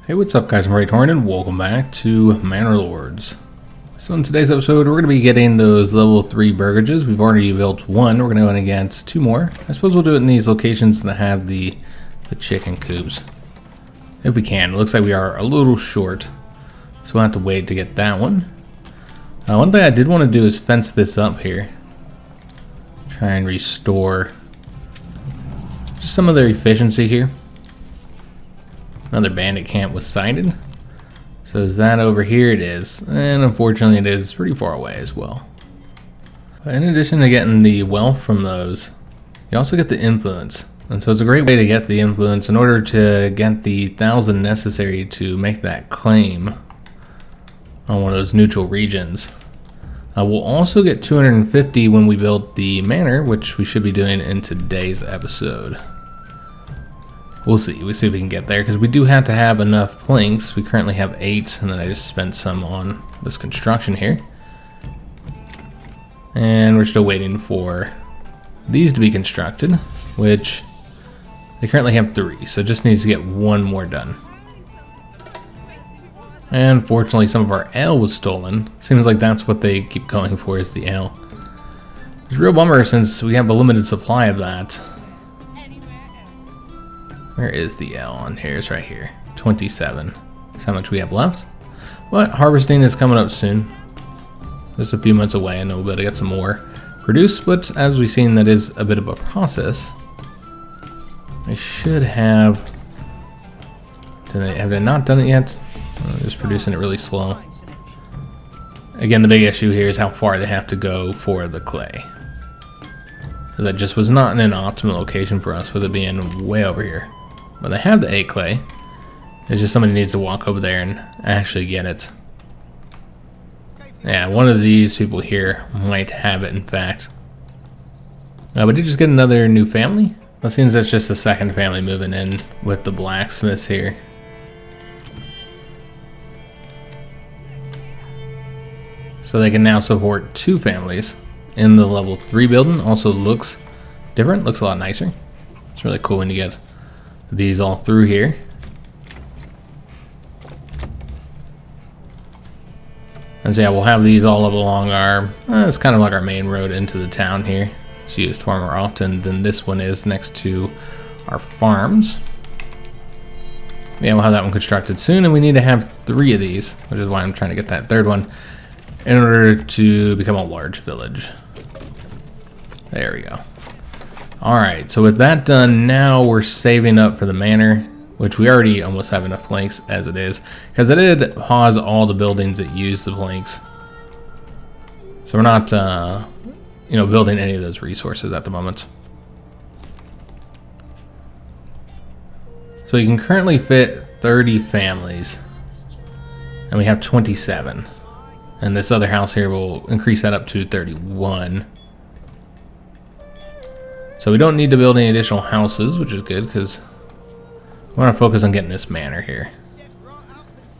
Hey, what's up guys, I'm Praetorian and welcome back to Manor Lords. So in today's episode, we're going to be getting those level 3 burgages. We've already built one, we're going to go in against 2 more. I suppose we'll do it in these locations that have the chicken coops. If we can. It looks like we are a little short, so we'll have to wait to get that one. One thing I did want to do is fence this up here. Try and restore just some of their efficiency here. Another bandit camp was sighted. So is that over here? It is. And unfortunately it is pretty far away as well. In addition to getting the wealth from those, you also get the influence. And so it's a great way to get the influence in order to get the 1,000 necessary to make that claim on one of those neutral regions. We'll also get 250 when we build the manor, which we should be doing in today's episode. We'll see if we can get there, because we do have to have enough planks. We currently have 8, and then I just spent some on this construction here. And we're still waiting for these to be constructed, which they currently have 3, so it just needs to get 1 more done. And unfortunately some of our ale was stolen. Seems like that's what they keep going for, is the ale. It's a real bummer since we have a limited supply of that. Where is the L on here? It's right here. 27. That's how much we have left. But harvesting is coming up soon. Just a few months away, and we'll be able to get some more produced. But as we've seen, that is a bit of a process. I should have... Have they not done it yet? They're just producing it really slow. Again, the big issue here is how far they have to go for the clay. That just was not in an optimal location for us, with it being way over here. But they have the 8 clay. It's just somebody needs to walk over there and actually get it. Yeah, one of these people here might have it, in fact. We did just get another new family. It seems that's just the second family moving in with the blacksmiths here. So they can now support 2 families in the level 3 building. Also looks different, looks a lot nicer. It's really cool when you get these all through here. And so yeah, we'll have these all up along our, it's kind of like our main road into the town here. It's used far more often than this one is next to our farms. Yeah, we'll have that one constructed soon, and we need to have 3 of these, which is why I'm trying to get that 3rd one in order to become a large village. There we go. Alright, so with that done, now we're saving up for the manor, which we already almost have enough planks as it is, because I did pause all the buildings that use the planks. So we're not, building any of those resources at the moment. So you can currently fit 30 families, and we have 27. And this other house here will increase that up to 31. So we don't need to build any additional houses, which is good, because we want to focus on getting this manor here.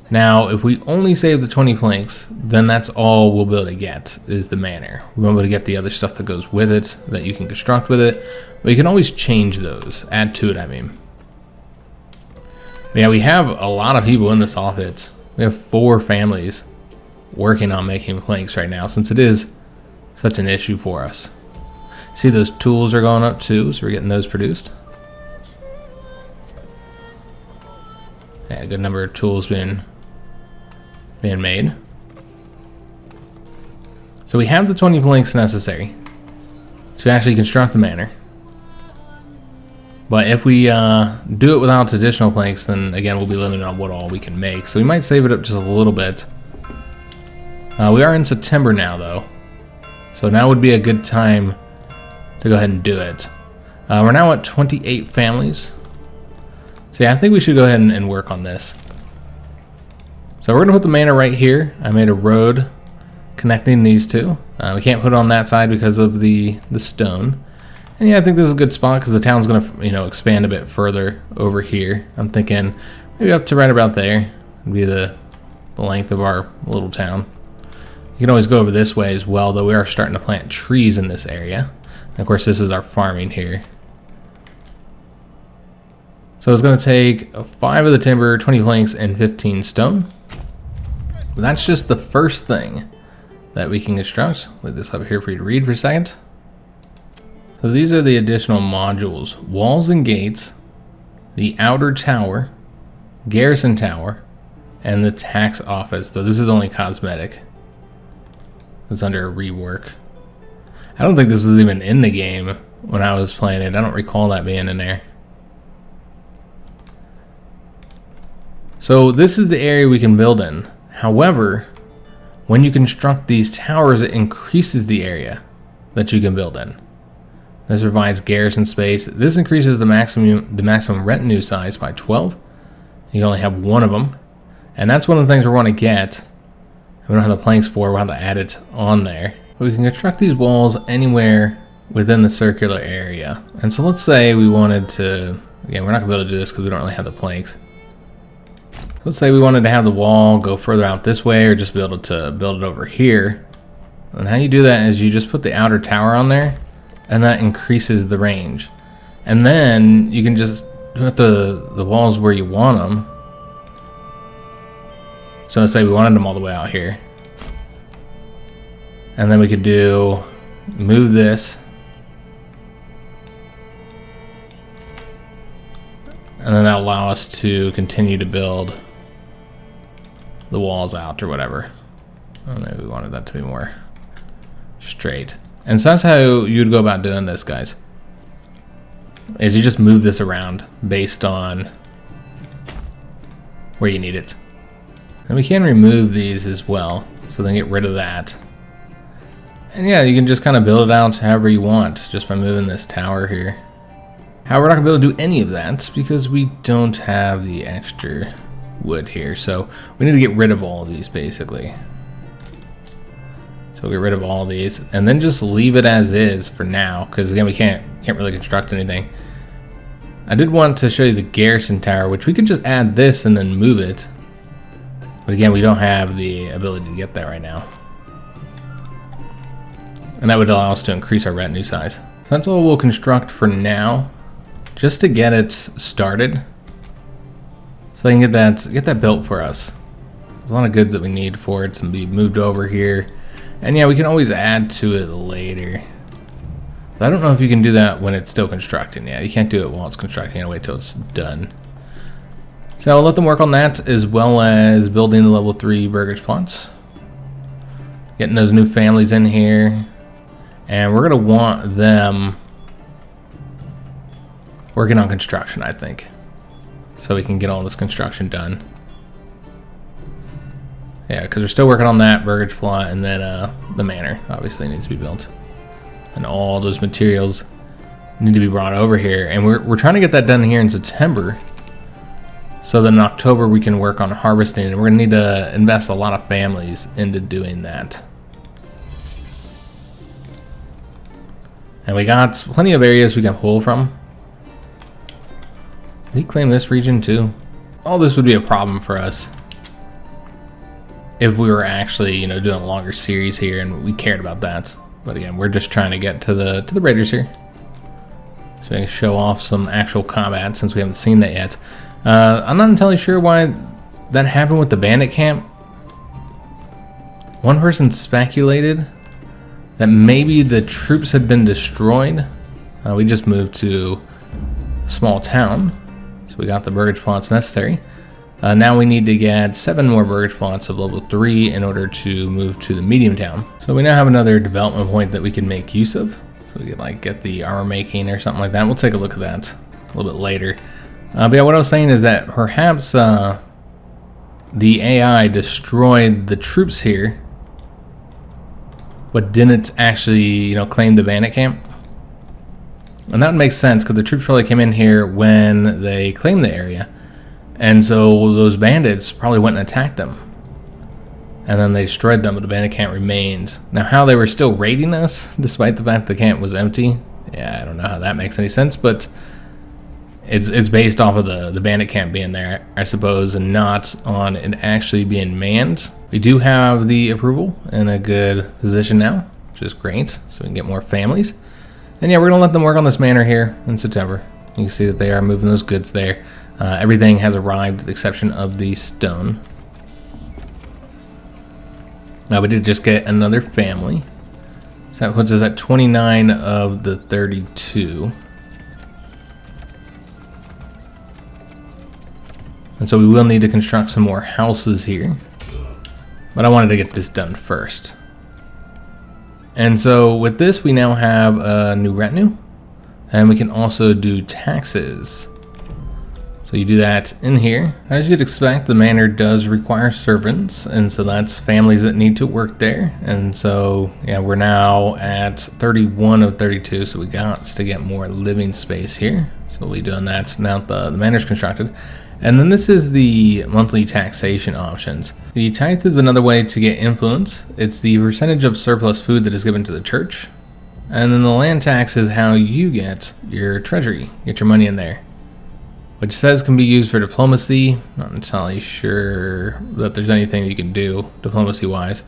Now, if we only save the 20 planks, then that's all we'll be able to get, is the manor. We won't be able to get the other stuff that goes with it, that you can construct with it. But you can always change those, add to it, I mean. But yeah, we have a lot of people in this office. We have 4 families working on making planks right now, since it is such an issue for us. See, those tools are going up too, so we're getting those produced. Yeah, a good number of tools being made. So we have the 20 planks necessary to actually construct the manor. But if we do it without additional planks, then again we'll be limited on what all we can make. So we might save it up just a little bit. We are in September now, though, so now would be a good time to go ahead and do it. We're now at 28 families, so yeah, I think we should go ahead and work on this. So we're gonna put the manor right here. I made a road connecting these 2. We can't put it on that side because of the stone. And yeah, I think this is a good spot because the town's gonna expand a bit further over here. I'm thinking maybe up to right about there would be the length of our little town. You can always go over this way as well, though we are starting to plant trees in this area. And of course, this is our farming here. So it's going to take 5 of the timber, 20 planks, and 15 stone. But that's just the first thing that we can construct. Leave this up here for you to read for a second. So these are the additional modules: walls and gates, the outer tower, garrison tower, and the tax office. Though this is only cosmetic. It's under a rework. I don't think this was even in the game when I was playing it. I don't recall that being in there. So this is the area we can build in. However, when you construct these towers, it increases the area that you can build in. This provides garrison space. This increases the maximum retinue size by 12. You can only have one of them. And that's one of the things we want to get. We don't have the planks for, we'll have to add it on there. But we can construct these walls anywhere within the circular area. And so let's say we wanted to, again, we're not going to be able to do this because we don't really have the planks. Let's say we wanted to have the wall go further out this way, or just be able to build it over here. And how you do that is you just put the outer tower on there, and that increases the range. And then you can just put the walls where you want them. So let's say we wanted them all the way out here. And then we could move this. And then that'll allow us to continue to build the walls out or whatever. I don't know, we wanted that to be more straight. And so that's how you'd go about doing this, guys. Is you just move this around based on where you need it. And we can remove these as well, so then get rid of that. And yeah, you can just kind of build it out however you want, just by moving this tower here. However, we're not going to be able to do any of that because we don't have the extra wood here. So we need to get rid of all of these, basically. So we'll get rid of all these and then just leave it as is for now, because again, we can't really construct anything. I did want to show you the garrison tower, which we could just add this and then move it. But again, we don't have the ability to get that right now. And that would allow us to increase our retinue size. So that's all we'll construct for now, just to get it started. So they can get that built for us. There's a lot of goods that we need for it to be moved over here. And yeah, we can always add to it later. But I don't know if you can do that when it's still constructing. Yeah, you can't do it while it's constructing. I'll wait till it's done. So I'll let them work on that, as well as building the level 3 burgage plots. Getting those new families in here. And we're going to want them working on construction, I think. So we can get all this construction done. Yeah, because we're still working on that burgage plot, and then the manor obviously needs to be built. And all those materials need to be brought over here. And we're trying to get that done here in September. So then in October we can work on harvesting, and we're going to need to invest a lot of families into doing that. And we got plenty of areas we can pull from. Did he claim this region too? All this would be a problem for us if we were actually, you know, doing a longer series here and we cared about that. But again, we're just trying to get to the raiders here, so we can show off some actual combat since we haven't seen that yet. I'm not entirely sure why that happened with the bandit camp. One person speculated that maybe the troops had been destroyed. We just moved to a small town, so we got the burgage plots necessary. Now we need to get 7 more burgage plots of level 3 in order to move to the medium town. So we now have another development point that we can make use of. So we could like get the armor making or something like that. We'll take a look at that a little bit later. But yeah, what I was saying is that perhaps the AI destroyed the troops here, but didn't actually, you know, claim the bandit camp. And that would make sense because the troops probably came in here when they claimed the area. And so those bandits probably went and attacked them. And then they destroyed them, but the bandit camp remained. Now how they were still raiding us, despite the fact the camp was empty, yeah, I don't know how that makes any sense, but it's based off of the bandit camp being there, I suppose, and not on it actually being manned. We do have the approval in a good position now, which is great, so we can get more families. And yeah, we're going to let them work on this manor here in September. You can see that they are moving those goods there. Everything has arrived with the exception of the stone. Now we did just get another family. So that puts us at 29 of the 32. And so we will need to construct some more houses here. But I wanted to get this done first. And so with this, we now have a new retinue. And we can also do taxes. So you do that in here. As you'd expect, the manor does require servants, and so that's families that need to work there. And so, yeah, we're now at 31 of 32, so we got to get more living space here. So we'll be doing that now that the manor's constructed. And then this is the monthly taxation options. The tithe is another way to get influence. It's the percentage of surplus food that is given to the church. And then the land tax is how you get your treasury, get your money in there. Which says can be used for diplomacy. Not entirely sure that there's anything you can do diplomacy-wise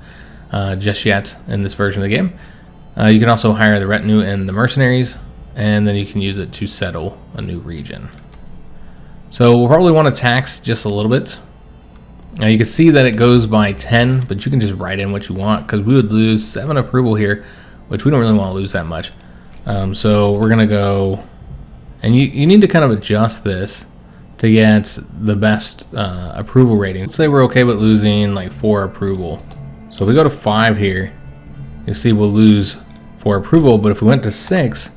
just yet in this version of the game. You can also hire the retinue and the mercenaries, and then you can use it to settle a new region. So we'll probably want to tax just a little bit. Now you can see that it goes by 10, but you can just write in what you want, because we would lose 7 approval here, which we don't really want to lose that much. So we're going to go... And you need to kind of adjust this to get the best approval rating. Let's say we're okay with losing like 4 approval. So if we go to 5 here, you'll see we'll lose 4 approval, but if we went to 6,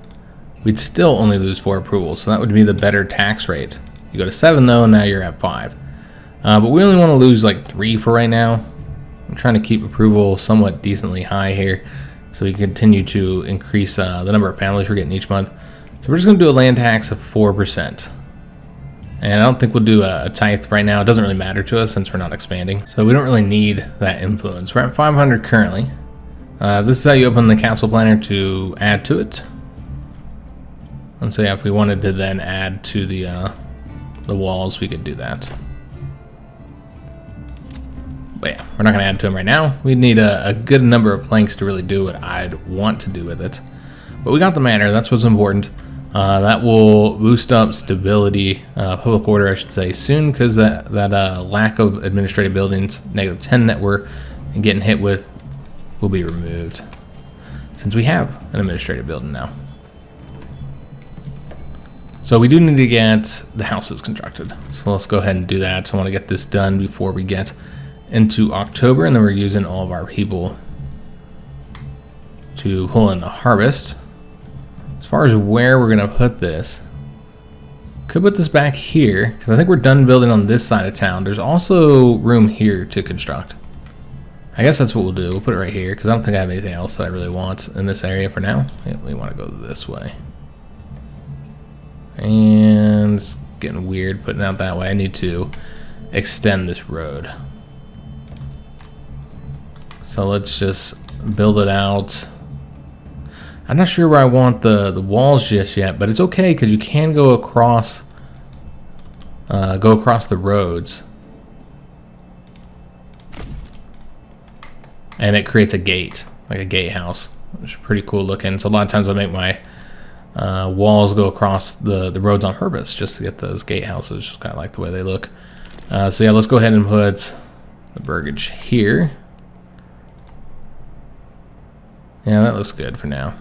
we'd still only lose 4 approval. So that would be the better tax rate. You go to 7 though, now you're at 5. But we only want to lose like 3 for right now. I'm trying to keep approval somewhat decently high here, so we continue to increase the number of families we're getting each month. So we're just going to do a land tax of 4%. And I don't think we'll do a tithe right now. It doesn't really matter to us since we're not expanding. So we don't really need that influence. We're at 500 currently. This is how you open the castle planner to add to it. And so yeah, if we wanted to then add to the walls, we could do that. But yeah, we're not going to add to them right now. We need a good number of planks to really do what I'd want to do with it. But we got the manor, that's what's important. That will boost up stability, public order I should say, soon, because that lack of administrative buildings, -10 net worth, and getting hit with will be removed, since we have an administrative building now. So we do need to get the houses constructed. So let's go ahead and do that. So I want to get this done before we get into October, and then we're using all of our people to pull in the harvest. As far as where we're going to put this, could put this back here, because I think we're done building on this side of town. There's also room here to construct. I guess that's what we'll do. We'll put it right here, because I don't think I have anything else that I really want in this area for now. Yeah, we want to go this way. And it's getting weird putting out that way. I need to extend this road. So let's just build it out. I'm not sure where I want the walls just yet, but it's okay because you can go across the roads, and it creates a gate, like a gatehouse, which is pretty cool looking. So a lot of times I make my walls go across the roads on purpose just to get those gatehouses. Just kind of like the way they look. So yeah, let's go ahead and put the burgage here. Yeah, that looks good for now.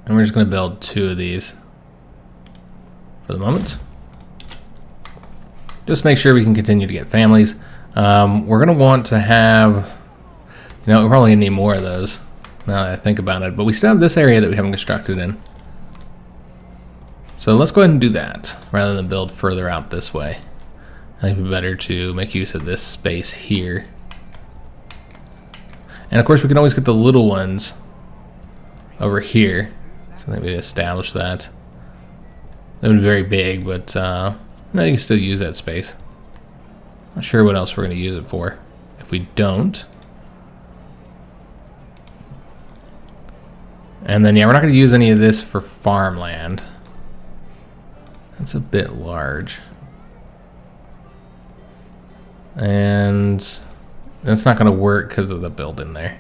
And we're just going to build 2 of these for the moment. Just make sure we can continue to get families. We're going to want to have, we're probably going to need more of those now that I think about it. But we still have this area that we haven't constructed in. So let's go ahead and do that rather than build further out this way. I think it'd be better to make use of this space here. And of course we can always get the little ones over here. So I think we established that. That would be very big, but you can still use that space. Not sure what else we're going to use it for. If we don't. And then yeah, we're not going to use any of this for farmland. That's a bit large. And that's not going to work because of the building there.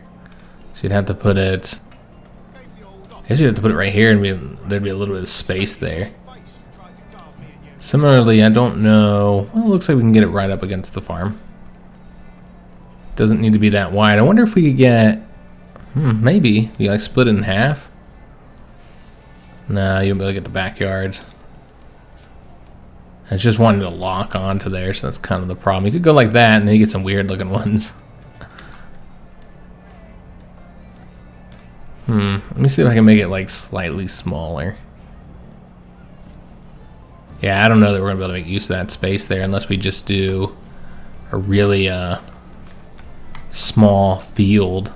So you'd have to put it guess you have to put it right here and there'd be a little bit of space there. Similarly, I don't know. Well, it looks like we can get it right up against the farm. Doesn't need to be that wide. I wonder if we could get... maybe. We like split it in half. Nah, you won't be able to get the backyards. I just wanted to lock onto there, so that's kind of the problem. You could go like that, and then you get some weird looking ones. Let me see if I can make it like slightly smaller. Yeah, I don't know that we're gonna be able to make use of that space there unless we just do a really small field.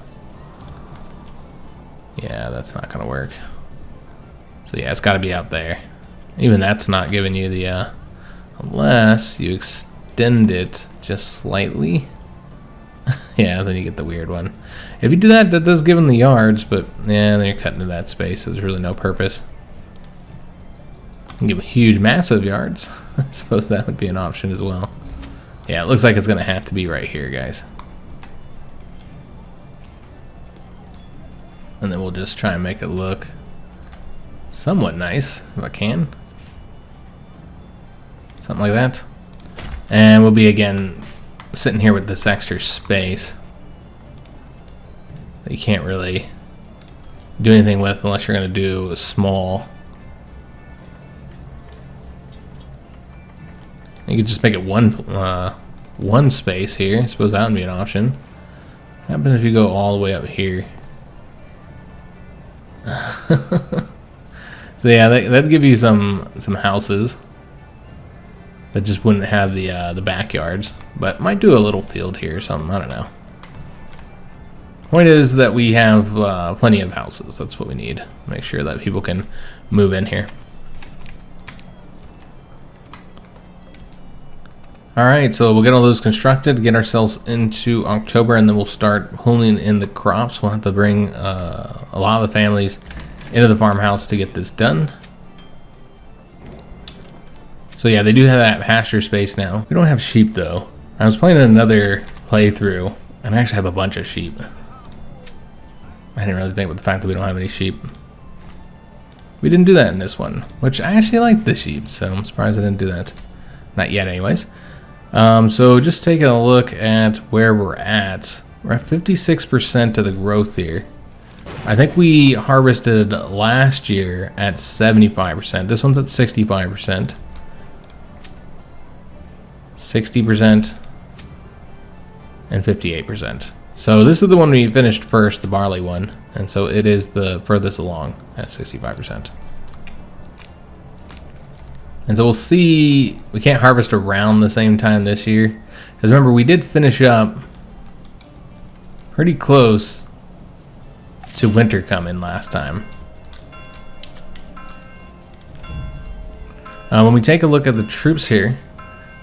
Yeah, that's not gonna work. So yeah, it's got to be out there. Even that's not giving you the unless you extend it just slightly. Yeah, then you get the weird one. If you do that, that does give them the yards, but yeah, then you're cutting into that space, so there's really no purpose. You can give them huge, massive yards. I suppose that would be an option as well. Yeah, it looks like it's going to have to be right here, guys. And then we'll just try and make it look somewhat nice, if I can. Something like that. And we'll be, again, sitting here with this extra space that you can't really do anything with unless you're going to do a small. You could just make it one space here. I suppose that would be an option. What happens if you go all the way up here? So yeah, that'd give you some houses that just wouldn't have the backyards, but might do a little field here or something. I don't know. Point is that we have plenty of houses. That's what we need. Make sure that people can move in here. Alright, so we'll get all those constructed, get ourselves into October, and then we'll start pulling in the crops. We'll have to bring a lot of the families into the farmhouse to get this done. So yeah, they do have that pasture space now. We don't have sheep though. I was playing another playthrough, and I actually have a bunch of sheep. I didn't really think about the fact that we don't have any sheep. We didn't do that in this one, which I actually like the sheep, so I'm surprised I didn't do that. Not yet anyways. So just taking a look at where we're at. We're at 56% of the growth here. I think we harvested last year at 75%. This one's at 65%. 60% and 58%. So this is the one we finished first, the barley one, and so it is the furthest along at 65%. And so we'll see, we can't harvest around the same time this year. Because remember, we did finish up pretty close to winter coming last time. When we take a look at the troops here,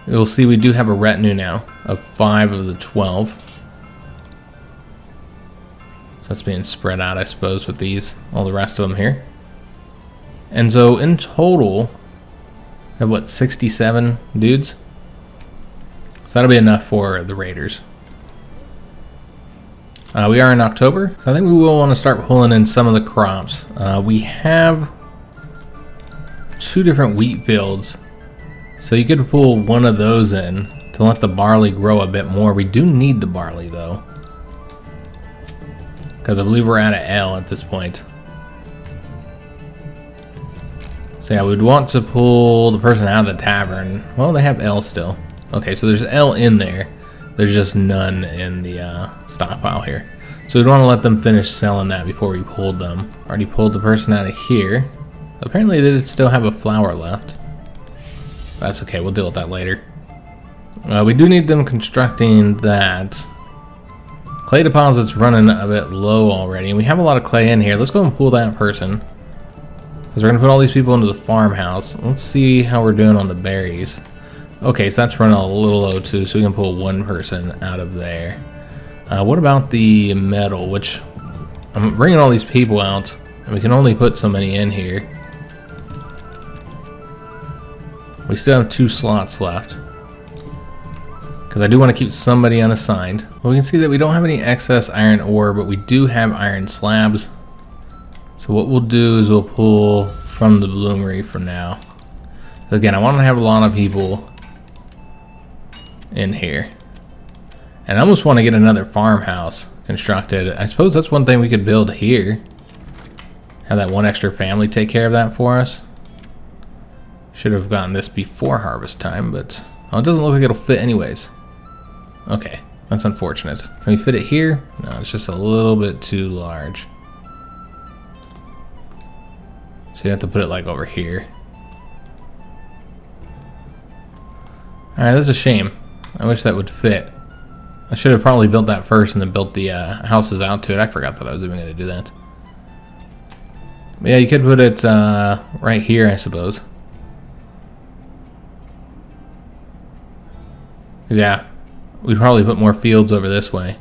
you'll see we do have a retinue now of 5 of the 12. So that's being spread out, I suppose, with these, all the rest of them here. And so in total, we have what, 67 dudes? So that'll be enough for the raiders. We are in October, so I think we will want to start pulling in some of the crops. We have 2 different wheat fields, so you could pull one of those in to let the barley grow a bit more. We do need the barley though, because I believe we're at an L at this point. So yeah, we'd want to pull the person out of the tavern. Well, they have L still. Okay, so there's L in there. There's just none in the stockpile here. So we'd want to let them finish selling that before we pulled them. Already pulled the person out of here. Apparently they did still have a flower left. That's okay, we'll deal with that later. We do need them constructing that. Clay deposit's running a bit low already, and we have a lot of clay in here. Let's go and pull that person, because we're going to put all these people into the farmhouse. Let's see how we're doing on the berries. Okay, so that's running a little low too, so we can pull one person out of there. What about the metal, which I'm bringing all these people out, and we can only put so many in here. We still have 2 slots left, because I do want to keep somebody unassigned. Well, we can see that we don't have any excess iron ore, but we do have iron slabs. So what we'll do is we'll pull from the bloomery for now. So again, I want to have a lot of people in here. And I almost want to get another farmhouse constructed. I suppose that's one thing we could build here. Have that one extra family take care of that for us. Should have gotten this before harvest time, but oh, it doesn't look like it'll fit anyways. Okay, that's unfortunate. Can we fit it here? No, it's just a little bit too large. So you have to put it like over here. Alright, that's a shame. I wish that would fit. I should have probably built that first and then built the houses out to it. I forgot that I was even going to do that. But yeah, you could put it right here, I suppose. Yeah, we'd probably put more fields over this way.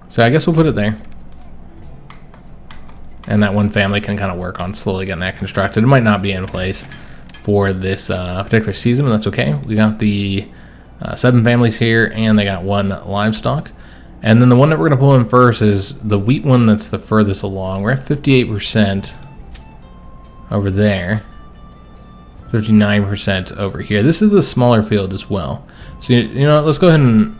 So I guess we'll put it there. And that one family can kind of work on slowly getting that constructed. It might not be in place for this particular season, but that's okay. We got the 7 families here, and they got 1 livestock. And then the one that we're going to pull in first is the wheat one that's the furthest along. We're at 58% over there. 59% over here. This is a smaller field as well. So, you know, let's go ahead and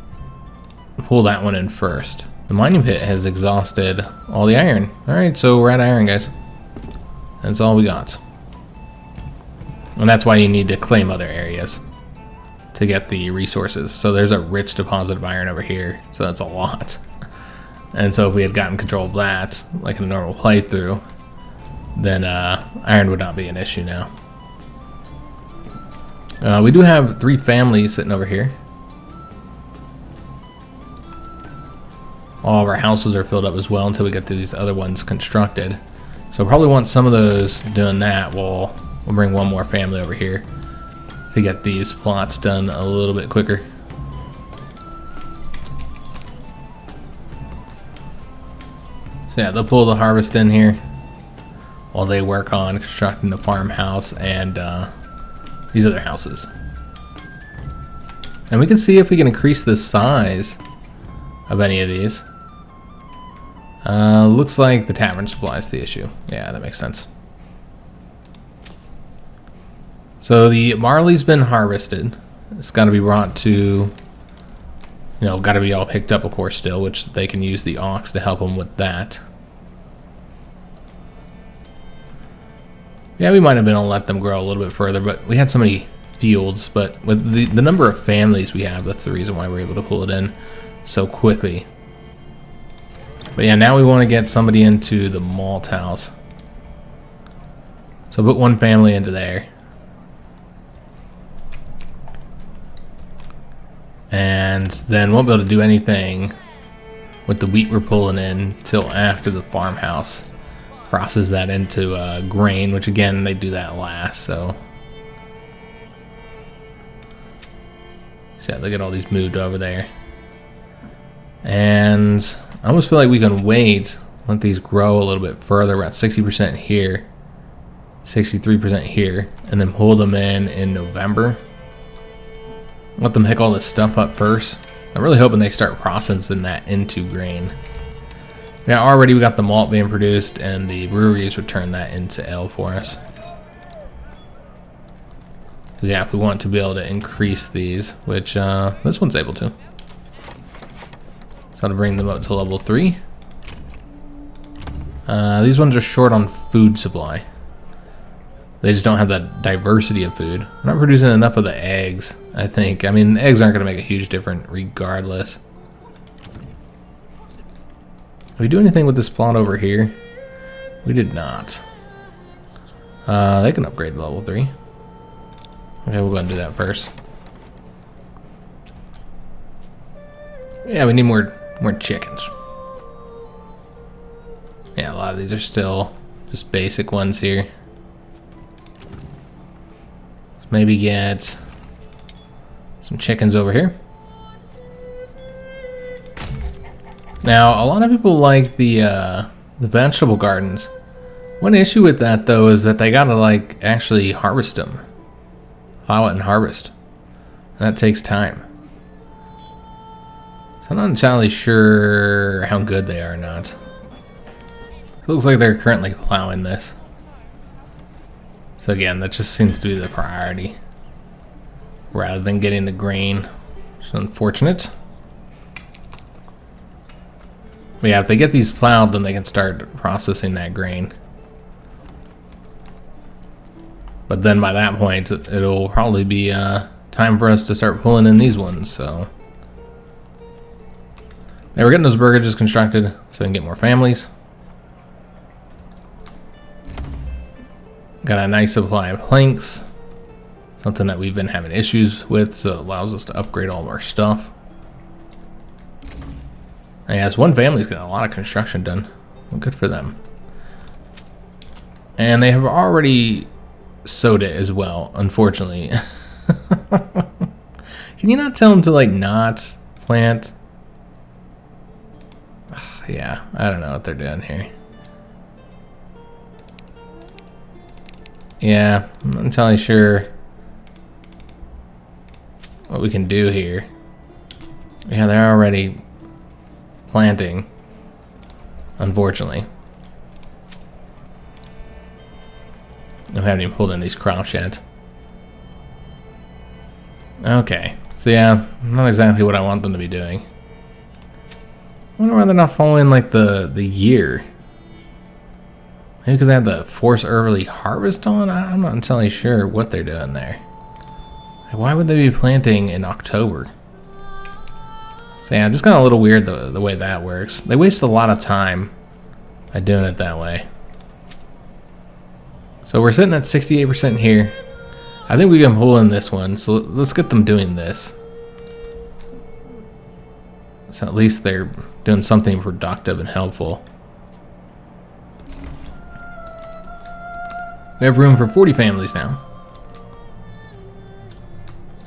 pull that one in first. The mining pit has exhausted all the iron. Alright, so we're at iron, guys. That's all we got. And that's why you need to claim other areas to get the resources. So there's a rich deposit of iron over here. So that's a lot. And so if we had gotten control of that, like in a normal playthrough, then iron would not be an issue now. We do have 3 families sitting over here. All of our houses are filled up as well until we get these other ones constructed. So probably want some of those doing that. We'll bring 1 more family over here to get these plots done a little bit quicker. So yeah, they'll pull the harvest in here while they work on constructing the farmhouse and these other houses. And we can see if we can increase the size of any of these. Looks like the tavern supply is the issue. Yeah, that makes sense. So the barley's been harvested. It's got to be brought to, you know, got to be all picked up, of course, still, which they can use the ox to help them with that. Yeah, we might have been able to let them grow a little bit further, but we had so many fields. But with the number of families we have, that's the reason why we're able to pull it in so quickly. But yeah, now we want to get somebody into the malt house. So put 1 family into there. And then won't be able to do anything with the wheat we're pulling in till after the farmhouse crosses that into grain, which again, they do that last, so yeah, look at all these moved over there. And I almost feel like we can wait, let these grow a little bit further. We're at 60% here, 63% here, and then pull them in November. Let them pick all this stuff up first. I'm really hoping they start processing that into grain. Yeah, already we got the malt being produced, and the breweries would turn that into ale for us. Because yeah, if we want to be able to increase these, which this one's able to. So to bring them up to level 3. These ones are short on food supply. They just don't have that diversity of food. We're not producing enough of the eggs, I think. I mean, eggs aren't going to make a huge difference regardless. Did we do anything with this plot over here? We did not. They can upgrade to level 3. Okay, we'll go ahead and do that first. Yeah, we need more chickens. Yeah, a lot of these are still just basic ones here. Let's maybe get some chickens over here. Now, a lot of people like the vegetable gardens. One issue with that, though, is that they gotta like actually harvest them. Plow it and harvest. And that takes time. So I'm not entirely sure how good they are or not. So So it looks like they're currently plowing this. So again, that just seems to be the priority, rather than getting the grain, which is unfortunate. But yeah, if they get these plowed, then they can start processing that grain. But then by that point, it'll probably be time for us to start pulling in these ones, so. Yeah, we're getting those burgages constructed so we can get more families. Got a nice supply of planks, something that we've been having issues with, so it allows us to upgrade all of our stuff. And yeah, this one family's got a lot of construction done. Well, good for them. And they have already sowed it as well, unfortunately. Can you not tell them to, like, not plant? Yeah, I don't know what they're doing here. Yeah, I'm not entirely sure what we can do here. Yeah, they're already planting, unfortunately. I haven't even pulled in these crops yet. Okay, so yeah, not exactly what I want them to be doing. I wonder why they're not following like the year. Maybe because they had the forced early harvest on? I'm not entirely sure what they're doing there. Why would they be planting in October? So yeah, just kind of a little weird the way that works. They waste a lot of time by doing it that way. So we're sitting at 68% here. I think we can pull in this one, so let's get them doing this. So at least they're doing something productive and helpful. We have room for 40 families now.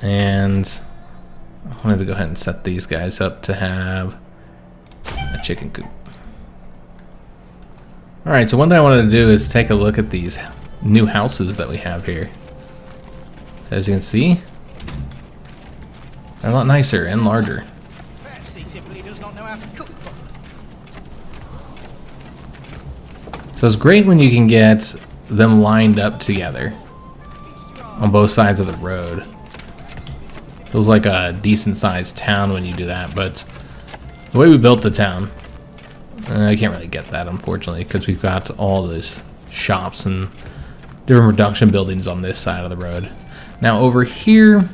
And I wanted to go ahead and set these guys up to have a chicken coop. Alright, so one thing I wanted to do is take a look at these new houses that we have here. So as you can see, they're a lot nicer and larger. So it's great when you can get them lined up together on both sides of the road. Feels like a decent sized town when you do that, but the way we built the town, I can't really get that unfortunately, because we've got all these shops and different production buildings on this side of the road. Now over here,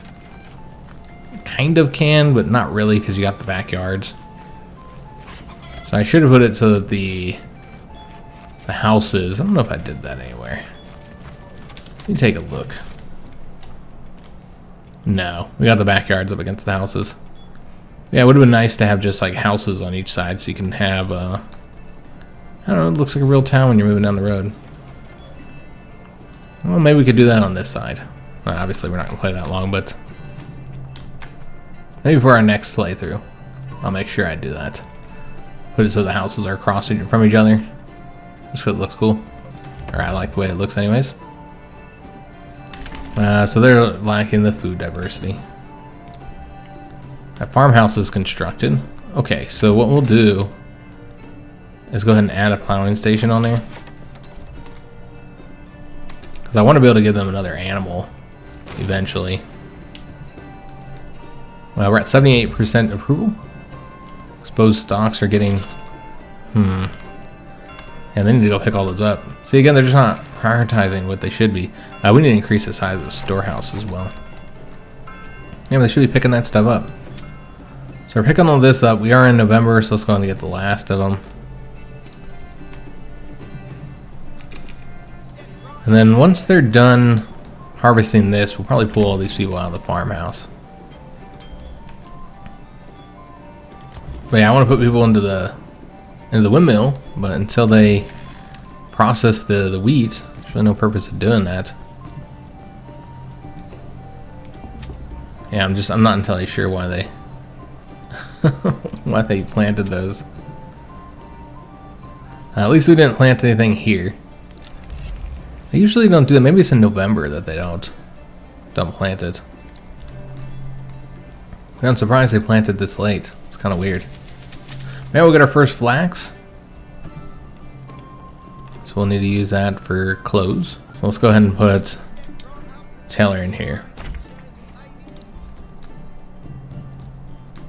kind of can, but not really, because you got the backyards. So I should have put it so that the houses, I don't know if I did that anywhere. Let me take a look. No, we got the backyards up against the houses. Yeah, it would have been nice to have just like houses on each side so you can have, I don't know, it looks like a real town when you're moving down the road. Well, maybe we could do that on this side. Well, obviously, we're not going to play that long, but maybe for our next playthrough, I'll make sure I do that. Put it so the houses are crossing from each other. Just so it looks cool. Or I like the way it looks anyways. So they're lacking the food diversity. That farmhouse is constructed. Okay, so what we'll do is go ahead and add a plowing station on there. Because I want to be able to give them another animal eventually. Well, we're at 78% approval. Exposed stocks are getting... Yeah, they need to go pick all those up. See, again, they're just not prioritizing what they should be. We need to increase the size of the storehouse as well. Yeah, but they should be picking that stuff up. So we're picking all this up. We are in November, so let's go on and get the last of them. And then once they're done harvesting this, we'll probably pull all these people out of the farmhouse. But yeah, I want to put people into the windmill, but until they process the wheat, there's really no purpose of doing that. Yeah, I'm not entirely sure why they why they planted those. At least we didn't plant anything here. They usually don't do that. Maybe it's in November that they don't plant it. I'm surprised they planted this late. It's kind of weird. Now we'll get our first flax. So we'll need to use that for clothes. So let's go ahead and put tailor in here.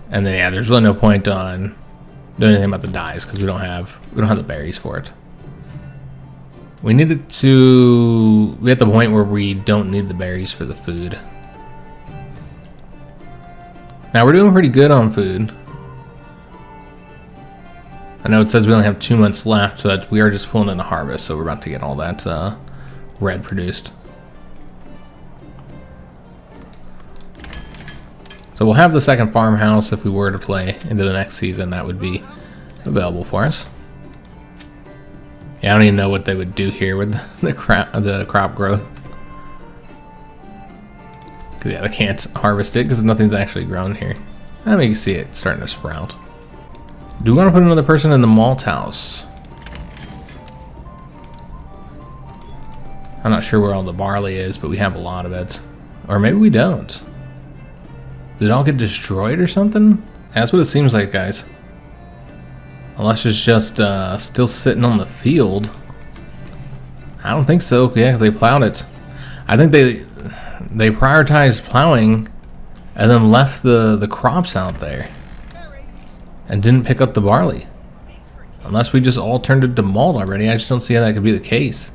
And then yeah, there's really no point on doing anything about the dyes because we don't have the berries for it. We needed to be at the point where we don't need the berries for the food. Now we're doing pretty good on food. I know it says we only have 2 months left, but we are just pulling in the harvest, so we're about to get all that red produced. So we'll have the second farmhouse if we were to play into the next season. That would be available for us. Yeah, I don't even know what they would do here with the crop growth. Cause yeah, they can't harvest it because nothing's actually grown here. I mean, you can see it starting to sprout. Do we want to put another person in the malt house? I'm not sure where all the barley is, but we have a lot of it. Or maybe we don't. Did it all get destroyed or something? That's what it seems like, guys. Unless it's just still sitting on the field. I don't think so. Yeah, 'cause they plowed it. I think they prioritized plowing and then left the crops out there and didn't pick up the barley. Unless we just all turned it to malt already. I just don't see how that could be the case.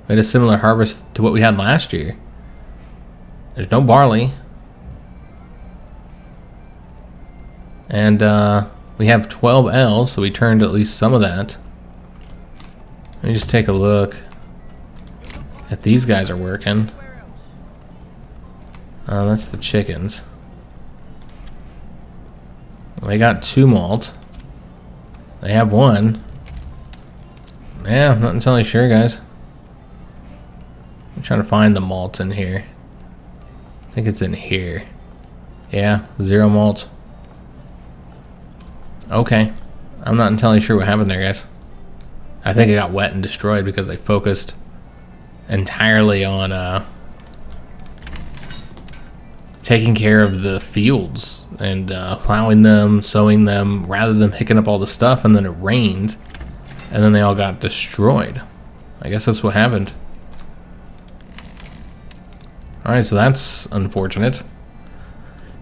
We had a similar harvest to what we had last year. There's no barley. And we have 12 L's, so we turned at least some of that. Let me just take a look if these guys are working. That's the chickens. They got 2 malt. They have 1. Yeah, I'm not entirely sure, guys. I'm trying to find the malt in here. I think it's in here. Yeah, 0 malt. Okay. I'm not entirely sure what happened there, guys. I think it got wet and destroyed because they focused entirely on taking care of the fields and plowing them, sowing them, rather than picking up all the stuff, and then it rained and then they all got destroyed. I guess that's what happened. Alright, so that's unfortunate.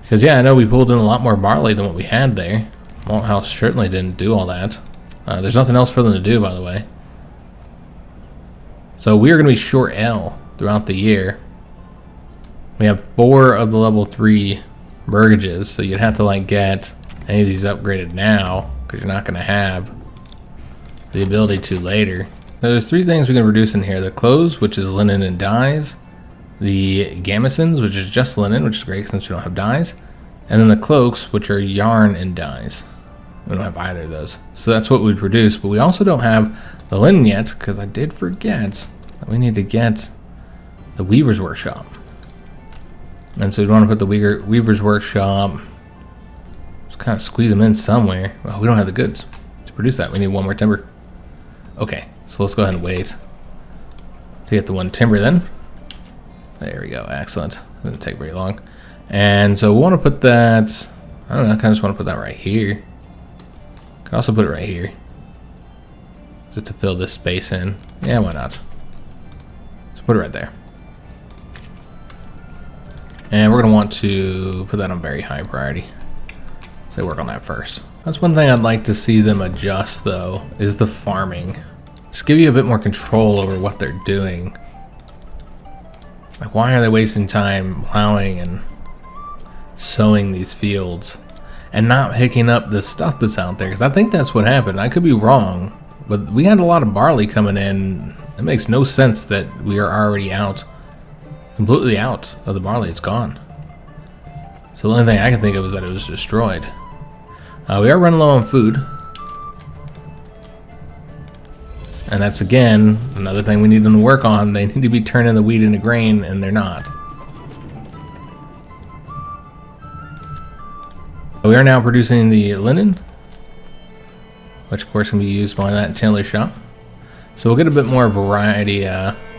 Because yeah, I know we pulled in a lot more barley than what we had there. Malt House certainly didn't do all that. There's nothing else for them to do, by the way. So we are going to be short L throughout the year. We have 4 of the level 3 burgages, so you'd have to like get any of these upgraded now, because you're not going to have the ability to later. Now, there's 3 things we can reduce in here. The clothes, which is linen and dyes. The gamisons, which is just linen, which is great since we don't have dyes. And then the cloaks, which are yarn and dyes. We don't have either of those. So that's what we'd produce, but we also don't have the linen yet, because I did forget that we need to get the Weaver's Workshop. And so we want to put the Weaver's Workshop, just kind of squeeze them in somewhere. Well, we don't have the goods to produce that. We need 1 more timber. Okay, so let's go ahead and wait to get the 1 timber then. There we go, excellent. Didn't take very long. And so we want to put that, I don't know, I kind of just want to put that right here. Could also put it right here, just to fill this space in. Yeah, why not? Just put it right there. And we're going to want to put that on very high priority. So work on that first. That's one thing I'd like to see them adjust, though, is the farming. Just give you a bit more control over what they're doing. Like, why are they wasting time plowing and sowing these fields and not picking up the stuff that's out there? Because I think that's what happened. I could be wrong, but we had a lot of barley coming in. It makes no sense that we are already out, completely out of the barley. It's gone. So the only thing I can think of is that it was destroyed. We are running low on food. And that's, again, another thing we need them to work on. They need to be turning the wheat into grain, and they're not. We are now producing the linen, which of course can be used by that tailor shop. So we'll get a bit more variety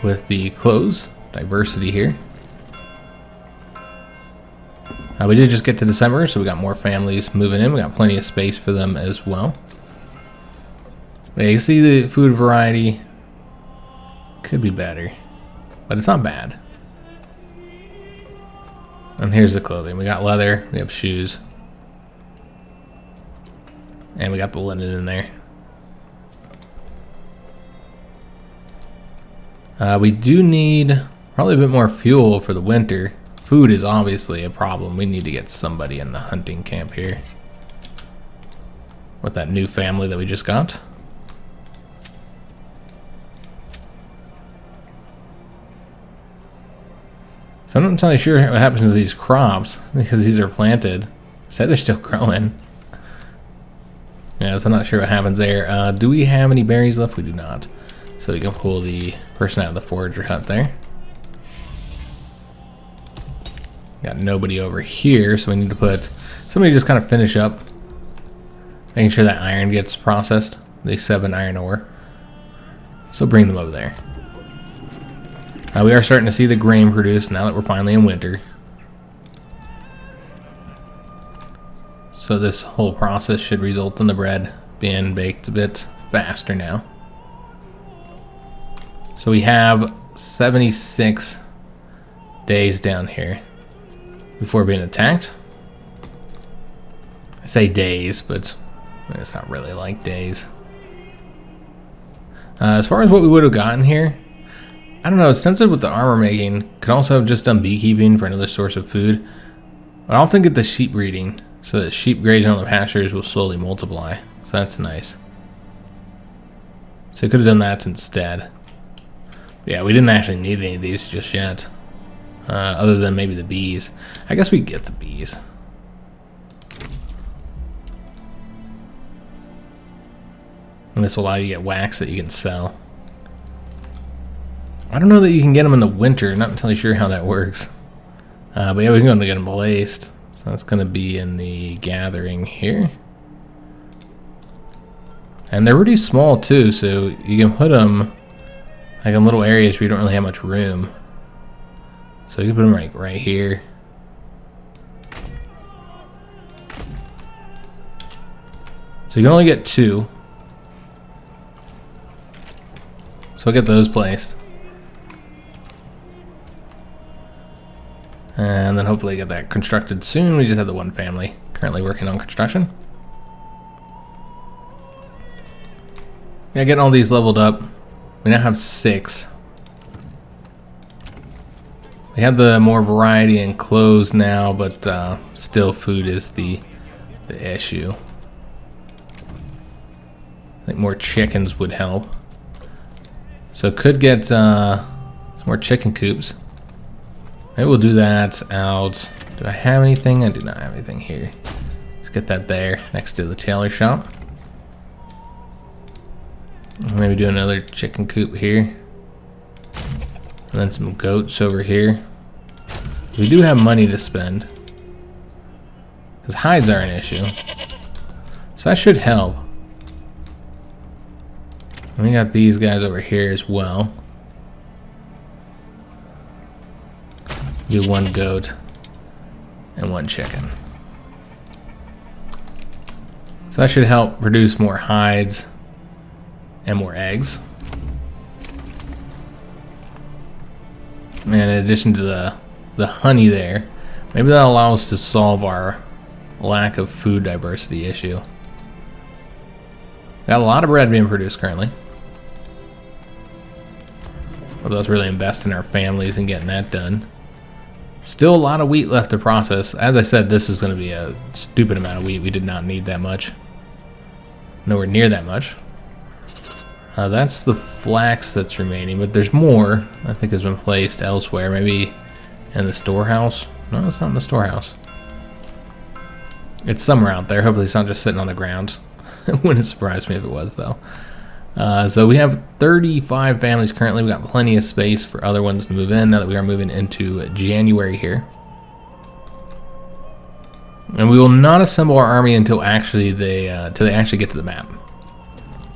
with the clothes, diversity here. We did just get to December, so we got more families moving in. We got plenty of space for them as well. You can see the food variety Could be better, but it's not bad. And here's the clothing. We got leather, we have shoes, and we got the linen in there. We do need probably a bit more fuel for the winter. Food is obviously a problem. We need to get somebody in the hunting camp here with that new family that we just got. So I'm not entirely sure what happens to these crops because these are planted. Say they're still growing. Yeah, so I'm not sure what happens there. Do we have any berries left? We do not. So we can pull the person out of the forager hut there. Got nobody over here, so we need to put somebody to just kind of finish up, making sure that iron gets processed. The 7 iron ore. So bring them over there. We are starting to see the grain produced now that we're finally in winter. So this whole process should result in the bread being baked a bit faster now. So we have 76 days down here before being attacked. I say days, but it's not really like days. As far as what we would have gotten here, I don't know, it's tempted with the armor making. Could also have just done beekeeping for another source of food. But I'll often get the sheep breeding so that sheep grazing on the pastures will slowly multiply. So that's nice. So I could have done that instead. But yeah, we didn't actually need any of these just yet. Other than maybe the bees. I guess we get the bees. And this will allow you to get wax that you can sell. I don't know that you can get them in the winter. Not entirely sure how that works. But yeah, we can go and get them placed. So that's going to be in the gathering here. And they're really small too, so you can put them like in little areas where you don't really have much room. So you can put them right here. So you can only get 2. So I'll get those placed. And then hopefully get that constructed soon. We just have the one family currently working on construction. Yeah, getting all these leveled up. We now have 6. We have the more variety in clothes now, but still food is the issue. I think more chickens would help. So could get some more chicken coops. Maybe we'll do that out. Do I have anything? I do not have anything here. Let's get that there next to the tailor shop. Maybe do another chicken coop here. And then some goats over here. We do have money to spend. Because hides are an issue. So that should help. And we got these guys over here as well. Do 1 goat and 1 chicken. So that should help produce more hides and more eggs. And in addition to the honey there, maybe that'll allow us to solve our lack of food diversity issue. Got a lot of bread being produced currently. But let's really invest in our families and getting that done. Still a lot of wheat left to process. As I said, this is going to be a stupid amount of wheat. We did not need that much. Nowhere near that much. That's the flax that's remaining, but there's more I think has been placed elsewhere. Maybe in the storehouse. No, it's not in the storehouse. It's somewhere out there. Hopefully it's not just sitting on the ground. It wouldn't surprise me if it was, though. So we have 35 families currently. We got plenty of space for other ones to move in now that we are moving into January here. And we will not assemble our army until actually they actually get to the map.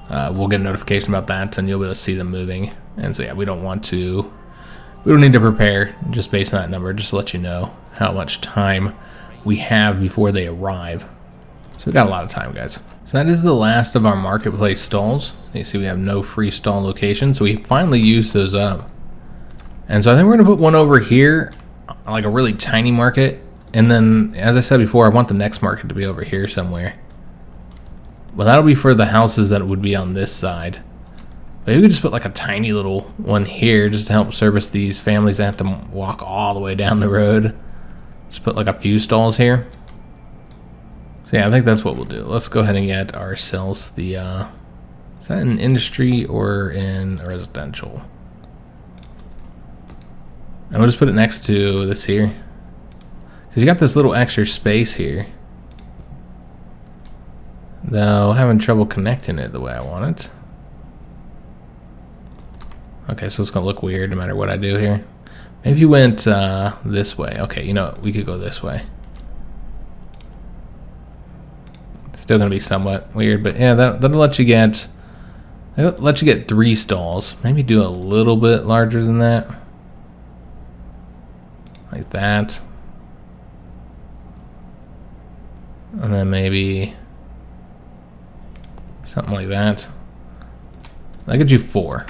We'll get a notification about that, and you'll be able to see them moving. And so yeah, we don't need to prepare just based on that number, just to let you know how much time we have before they arrive. So we got a lot of time, guys. So that is the last of our marketplace stalls. You see we have no free stall locations, so we finally used those up. And so I think we're going to put one over here, like a really tiny market. And then, as I said before, I want the next market to be over here somewhere. Well, that'll be for the houses that would be on this side. Maybe we could just put like a tiny little one here just to help service these families that have to walk all the way down the road. Just put like a few stalls here. So yeah, I think that's what we'll do. Let's go ahead and get ourselves the, is that in industry or in residential? And we'll just put it next to this here. Because you got this little extra space here. Though having trouble connecting it the way I want it. Okay, so it's going to look weird no matter what I do here. Maybe if you went this way. Okay, you know what? We could go this way. Still going to be somewhat weird, but yeah, that'll let you get 3 stalls. Maybe do a little bit larger than that. Like that. And then maybe something like that. That gives you 4.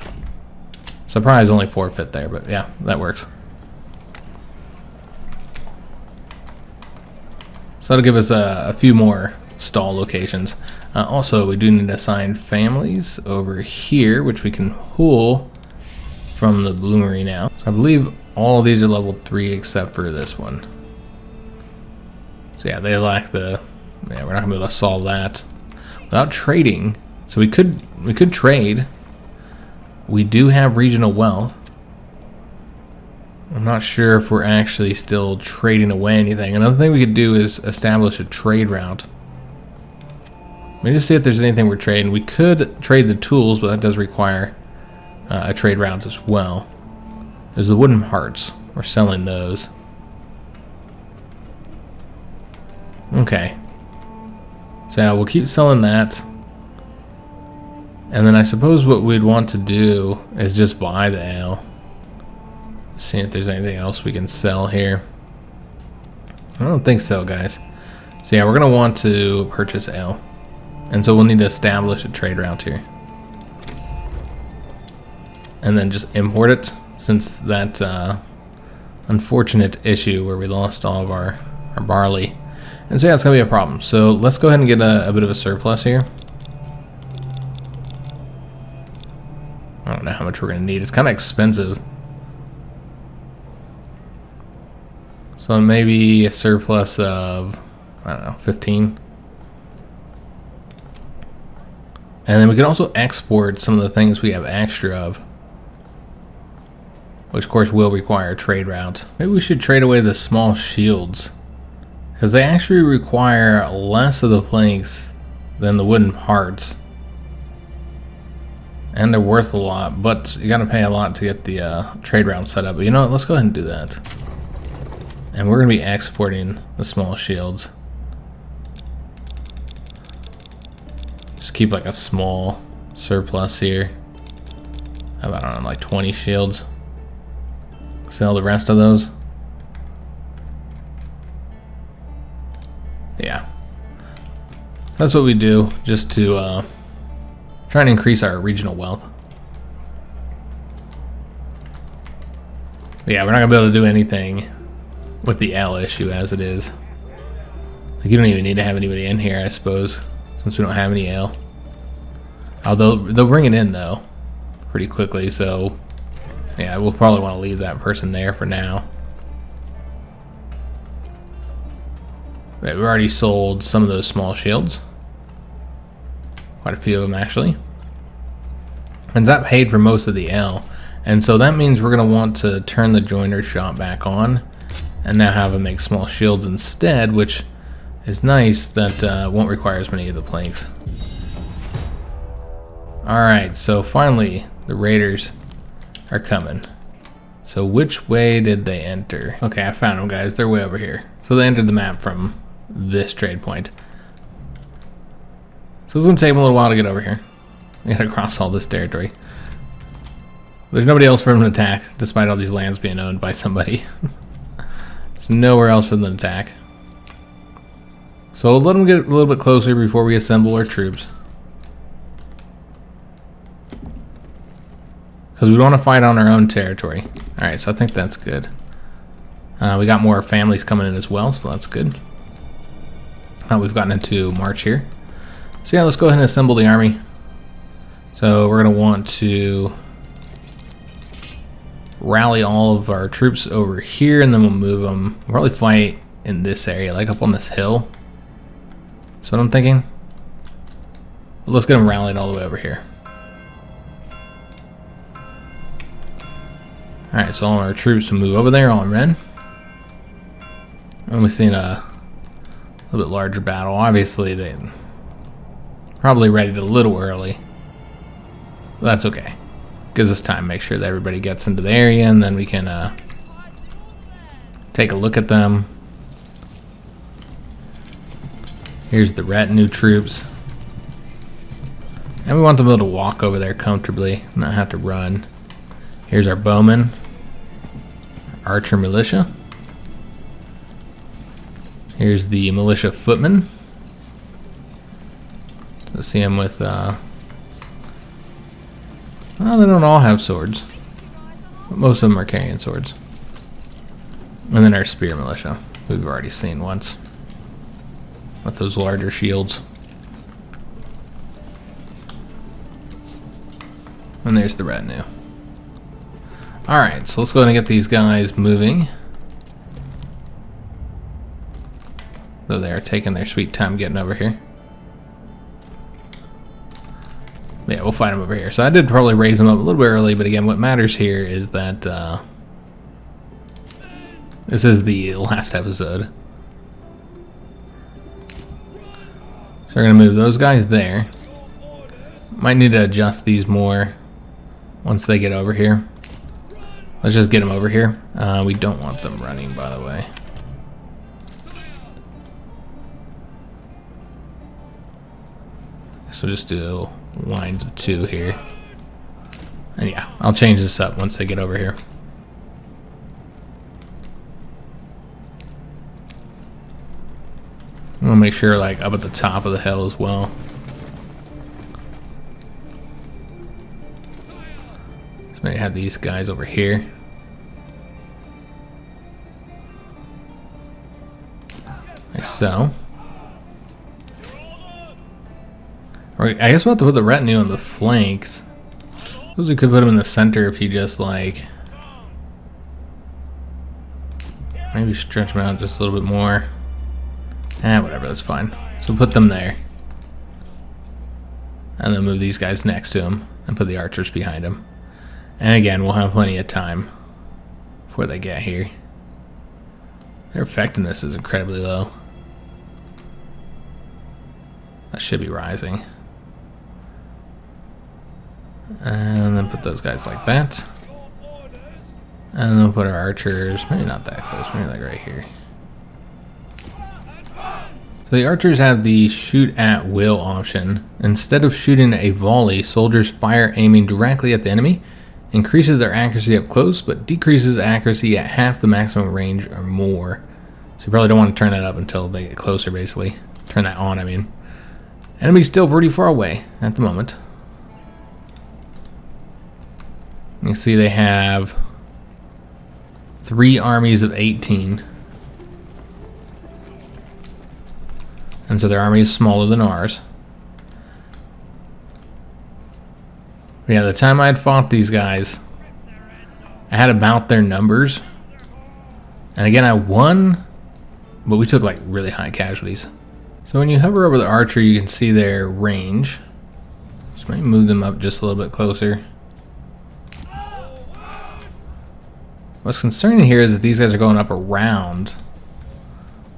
Surprise, only 4 fit there, but yeah, that works. So that'll give us a few more stall locations. Also, we do need to assign families over here, which we can pull from the bloomery now. So I believe all of these are level 3 except for this one. So yeah, they lack the... Yeah, we're not gonna be able to solve that without trading. So we could trade. We do have regional wealth. I'm not sure if we're actually still trading away anything. Another thing we could do is establish a trade route. Let me just see if there's anything we're trading. We could trade the tools, but that does require a trade route as well. There's the wooden hearts. We're selling those. Okay. So yeah, we'll keep selling that. And then I suppose what we'd want to do is just buy the ale. See if there's anything else we can sell here. I don't think so, guys. So yeah, we're going to want to purchase ale. And so we'll need to establish a trade route here. And then just import it, since that unfortunate issue where we lost all of our barley. And so yeah, it's going to be a problem. So let's go ahead and get a bit of a surplus here. I don't know how much we're going to need. It's kind of expensive. So maybe a surplus of, I don't know, 15. And then we can also export some of the things we have extra of, which of course will require a trade route. Maybe we should trade away the small shields, because they actually require less of the planks than the wooden hearts. And they're worth a lot, but you gotta pay a lot to get the trade route set up. But you know what, let's go ahead and do that. And we're gonna be exporting the small shields. Just keep like a small surplus here. How about, I don't know, like 20 shields. Sell the rest of those. Yeah. That's what we do, just to try and increase our regional wealth. But yeah, we're not gonna be able to do anything with the L issue as it is. Like, you don't even need to have anybody in here, I suppose, since we don't have any ale. Although they'll bring it in though pretty quickly, so yeah, we'll probably want to leave that person there for now. But we've already sold some of those small shields. Quite a few of them, actually. And that paid for most of the ale. And so that means we're going to want to turn the joiner's shop back on and now have them make small shields instead, which is nice. That won't require as many of the planks. Alright, so finally the raiders are coming. So which way did they enter? Okay, I found them, guys. They're way over here. So they entered the map from this trade point. So it's going to take them a little while to get over here. We got to cross all this territory. There's nobody else for them to attack, despite all these lands being owned by somebody. There's nowhere else for them to attack. So we'll let them get a little bit closer before we assemble our troops. Because we want to fight on our own territory. Alright, so I think that's good. We got more families coming in as well, so that's good. We've gotten into March here. So yeah, let's go ahead and assemble the army. So we're going to want to rally all of our troops over here, and then we'll move them. We'll probably fight in this area, like up on this hill. That's what I'm thinking. But let's get them rallied all the way over here. Alright, so all our troops will move over there, all in red. And we've seen a little bit larger battle. Obviously, they probably readied a little early. But that's okay. Gives us time to make sure that everybody gets into the area, and then we can take a look at them. Here's the retinue troops. And we want them able to walk over there comfortably, not have to run. Here's our bowmen. Archer militia. Here's the militia footmen. So see them with, well, they don't all have swords, but most of them are carrying swords. And then our spear militia, we've already seen once, with those larger shields. And there's the retinue. Alright, so let's go ahead and get these guys moving. Though they are taking their sweet time getting over here. Yeah, we'll fight them over here. So I did probably raise them up a little bit early, but again, what matters here is that this is the last episode. So we're going to move those guys there. Might need to adjust these more once they get over here. Let's just get them over here. We don't want them running, by the way. So just do lines of 2 here. And yeah, I'll change this up once they get over here. I'm gonna make sure, like, up at the top of the hill as well. So maybe have these guys over here. Like so. Or I guess we'll have to put the retinue on the flanks. I suppose we could put them in the center if you just, like, maybe stretch them out just a little bit more. Whatever, that's fine. So we'll put them there. And then move these guys next to them and put the archers behind them. And again, we'll have plenty of time before they get here. Their effectiveness is incredibly low. That should be rising. And then put those guys like that. And then we'll put our archers, maybe not that close, maybe like right here. So the archers have the shoot at will option. Instead of shooting a volley, soldiers fire aiming directly at the enemy. Increases their accuracy up close, but decreases accuracy at half the maximum range or more. So you probably don't want to turn that up until they get closer, basically. Turn that on, I mean. Enemy's still pretty far away at the moment. You can see they have 3 armies of 18. And so their army is smaller than ours. But yeah, the time I had fought these guys, I had about their numbers. And again, I won, but we took like really high casualties. So when you hover over the archer, you can see their range. So maybe move them up just a little bit closer. What's concerning here is that these guys are going up around.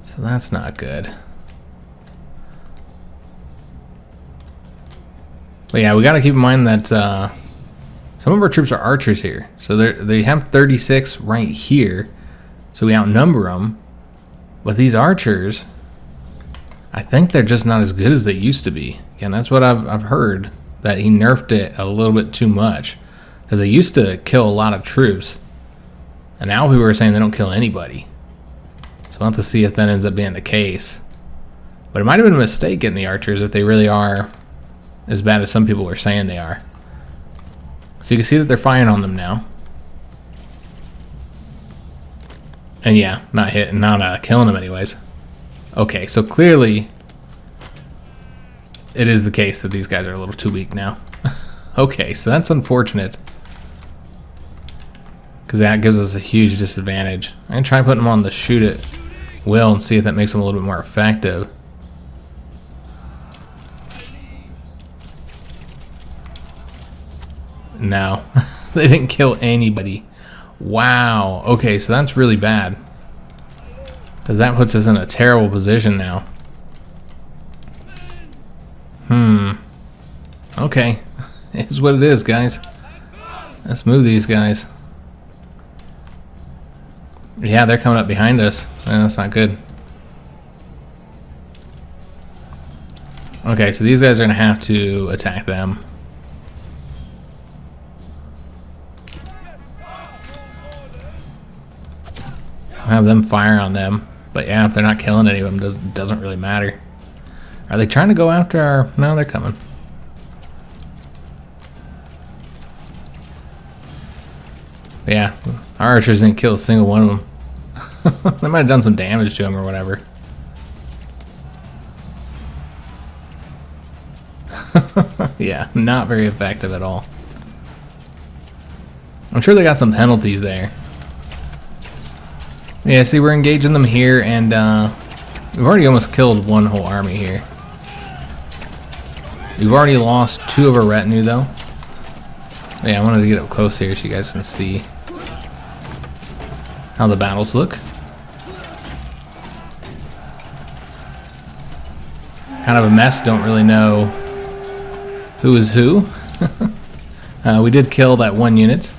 So that's not good. But yeah, we got to keep in mind that some of our troops are archers here. So they have 36 right here. So we outnumber them. But these archers, I think they're just not as good as they used to be. And that's what I've heard, that he nerfed it a little bit too much. Because they used to kill a lot of troops. And now people are saying they don't kill anybody. So we'll have to see if that ends up being the case. But it might have been a mistake getting the archers if they really are as bad as some people were saying they are. So you can see that they're firing on them now. And yeah, not hitting, not killing them anyways. Okay, so clearly it is the case that these guys are a little too weak now. Okay, so that's unfortunate, because that gives us a huge disadvantage. I'm going to try putting them on the shoot at will and see if that makes them a little bit more effective. No, they didn't kill anybody. Wow, okay, so that's really bad, because that puts us in a terrible position now. Okay, it's what it is, guys. Let's move these guys. Yeah, they're coming up behind us. That's not good. Okay, so these guys are going to have to attack them. I'll have them fire on them. But yeah, if they're not killing any of them, doesn't really matter. Are they trying to go after our... No, they're coming. But yeah, our archers didn't kill a single one of them. They might have done some damage to him or whatever. Yeah, not very effective at all. I'm sure they got some penalties there. Yeah, see, we're engaging them here, and we've already almost killed one whole army here. We've already lost 2 of our retinue, though. Yeah, I wanted to get up close here so you guys can see how the battles look. Kind of a mess, don't really know who is who. We did kill that one unit.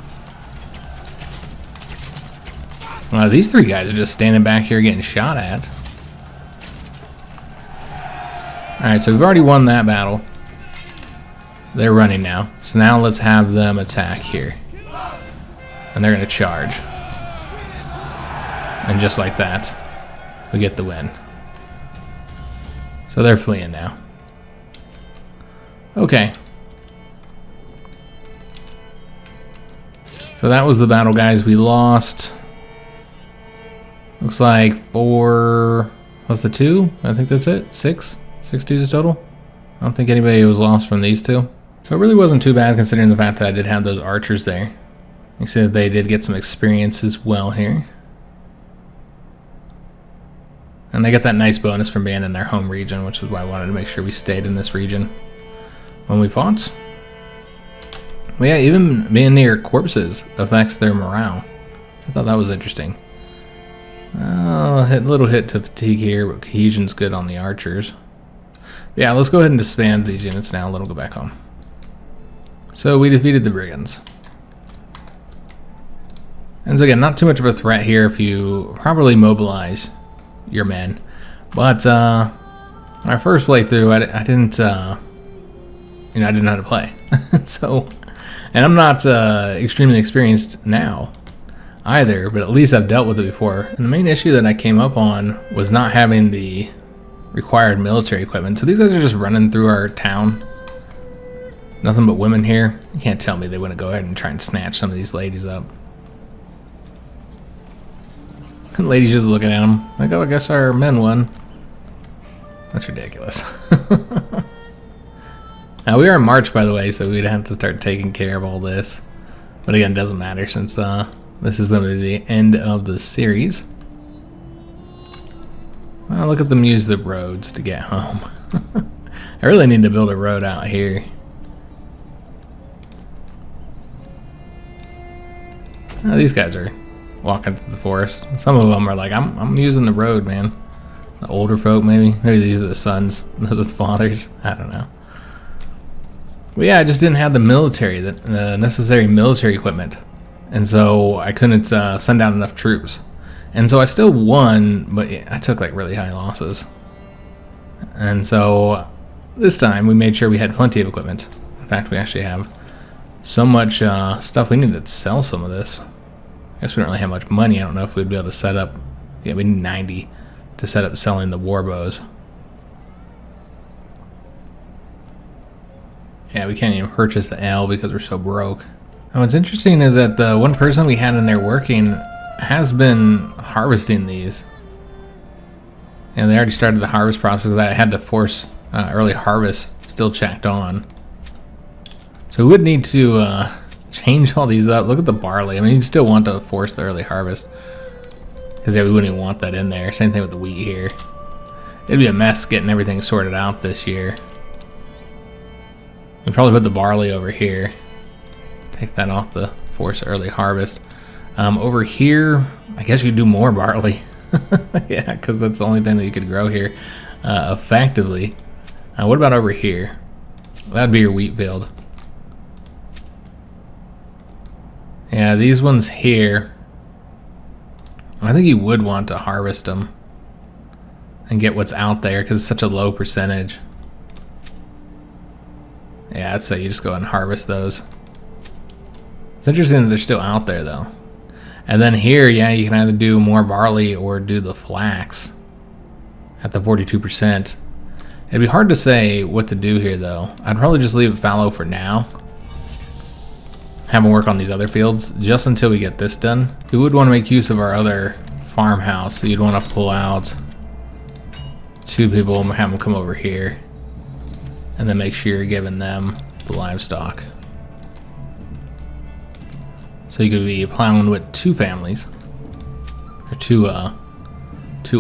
These 3 guys are just standing back here getting shot at. Alright, so we've already won that battle. They're running now. So now let's have them attack here. And they're going to charge. And just like that, we get the win. So they're fleeing now. Okay. So that was the battle, guys. We lost... Looks like 4... What's the 2? I think that's it. 6? 6 twos total? I don't think anybody was lost from these 2. So it really wasn't too bad considering the fact that I did have those archers there. You see that they did get some experience as well here. And they got that nice bonus from being in their home region, which is why I wanted to make sure we stayed in this region when we fought. But yeah, even being near corpses affects their morale. I thought that was interesting. A little hit to fatigue here, but cohesion's good on the archers. Yeah, let's go ahead and disband these units now. Let them go back home. So we defeated the brigands. And so again, not too much of a threat here if you properly mobilize your men. But my first playthrough, I didn't, I didn't know how to play. So, and I'm not extremely experienced now either, but at least I've dealt with it before. And the main issue that I came up on was not having the required military equipment. So these guys are just running through our town. Nothing but women here. You can't tell me they wouldn't go ahead and try and snatch some of these ladies up. And ladies just looking at them like, oh, I guess our men won. That's ridiculous. Now we are in March, by the way, so we'd have to start taking care of all this. But again, it doesn't matter since this is going to be the end of the series. Well, look at them use the roads to get home. I really need to build a road out here. These guys are walking through the forest. Some of them are like, I'm using the road, man. The older folk, maybe. Maybe these are the sons. Those are the fathers. I don't know. But yeah, I just didn't have the military, the necessary military equipment. And so I couldn't send out enough troops. And so I still won, but I took like really high losses. And so this time we made sure we had plenty of equipment. In fact, we actually have so much stuff. We need to sell some of this. I guess we don't really have much money. I don't know if we'd be able to set up. Yeah, we need 90 to set up selling the war bows. Yeah, we can't even purchase the ale because we're so broke. And what's interesting is that the one person we had in there working has been harvesting these. And they already started the harvest process. I had to force early harvest still checked on. So we would need to change all these up. Look at the barley. I mean, you still want to force the early harvest. Because yeah, we wouldn't even want that in there. Same thing with the wheat here. It'd be a mess getting everything sorted out this year. We'd probably put the barley over here. Take that off the force early harvest. Over here, I guess you could do more barley. Yeah, because that's the only thing that you could grow here effectively. What about over here? That'd be your wheat field. Yeah, these ones here, I think you would want to harvest them and get what's out there because it's such a low percentage. Yeah, I'd say you just go ahead and harvest those. It's interesting that they're still out there though. And then here, yeah, you can either do more barley or do the flax at the 42%. It'd be hard to say what to do here though. I'd probably just leave it fallow for now. Have them work on these other fields just until we get this done. We would want to make use of our other farmhouse, so you'd want to pull out 2 people and have them come over here. And then make sure you're giving them the livestock. So you could be plowing with 2 families. Or 2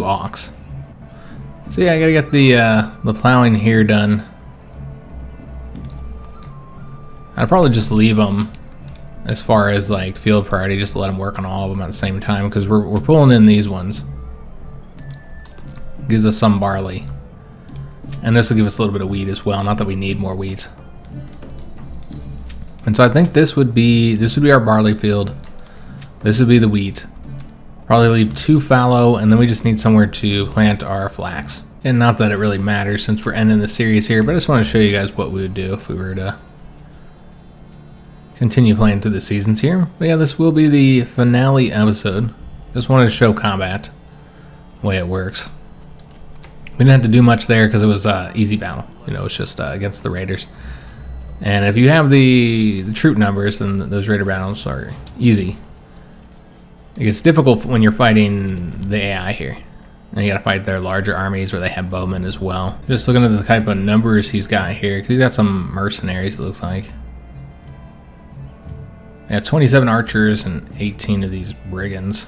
ox. So yeah, I gotta get the plowing here done. I'd probably just leave them as far as like field priority, just to let them work on all of them at the same time, because we're pulling in these ones. Gives us some barley. And this will give us a little bit of wheat as well, not that we need more wheat. And so I think this would be our barley field. This would be the wheat. Probably leave 2 fallow, and then we just need somewhere to plant our flax. And not that it really matters since we're ending the series here, but I just want to show you guys what we would do if we were to continue playing through the seasons here. But yeah, this will be the finale episode. Just wanted to show combat, the way it works. We didn't have to do much there because it was easy battle. You know, it's just against the raiders. And if you have the troop numbers, then those raider battles are easy. It gets difficult when you're fighting the AI here. And you gotta fight their larger armies where they have bowmen as well. Just looking at the type of numbers he's got here, because he's got some mercenaries, it looks like. Yeah, 27 archers and 18 of these brigands.